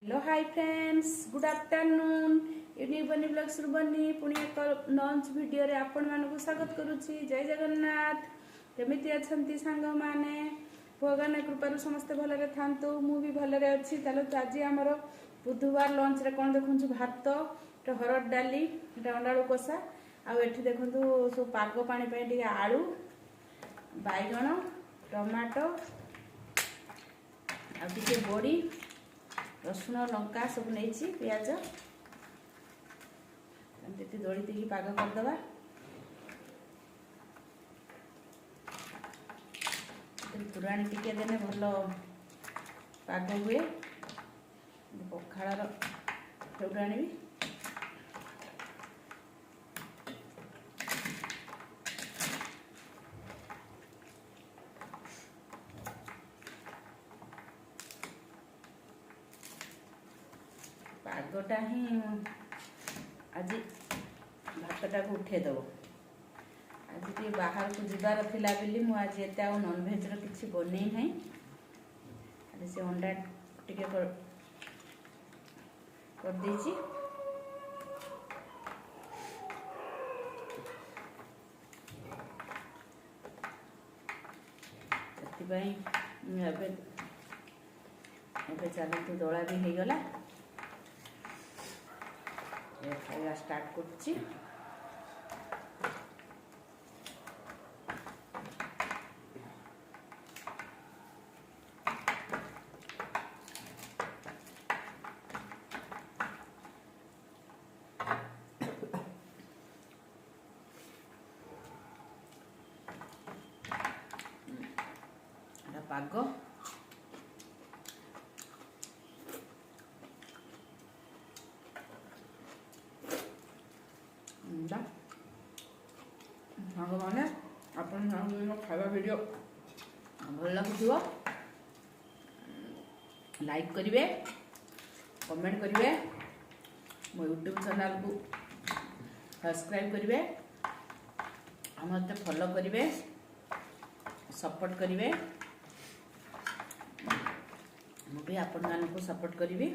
Hello hi friends good afternoon unique बनी blogs बनी पुणी एक लंच वीडियो रे आपण मानकु स्वागत करूची। जय जगन्नाथ। केमिति अछंती सांग माने भगवान कृपारु समस्त भलरे थांतु मु भी भलरे अछि। तालो आज हमर बुधवार लंच रे कोन देखुछु भात तो हरड डाली एटा अंडाळू कोसा आ एठी देखंतु सो पागो पानी पे टिके आलू बैगण टमाटो आ टिके बड़ी रसुण लंका सब नहीं पियाज एमती दड़ी दी पाग करदे तुराणी टिके देने भल पाग हुए पखाड़ तुराणी भी पागटा ही आज भातटा को उठेदेव। आज टे बाहर को जीवार थिला बेली मु आज एते आ नॉनवेज रो किछि बनै नै। आज से अंडा टिके कर देछि एतिबाई एबे चलतु दला भी हो गला खाଇବା स्टार्ट करछि। पाग सांग मैंने अपन खावा वीडियो भल लगुव लाइक करेंगे कमेंट करेंगे मो यूट्यूब चैनल को सब्सक्राइब करेंगे मत फॉलो करेंगे सपोर्ट करेंगे मुझे आपण मान को सपोर्ट करी।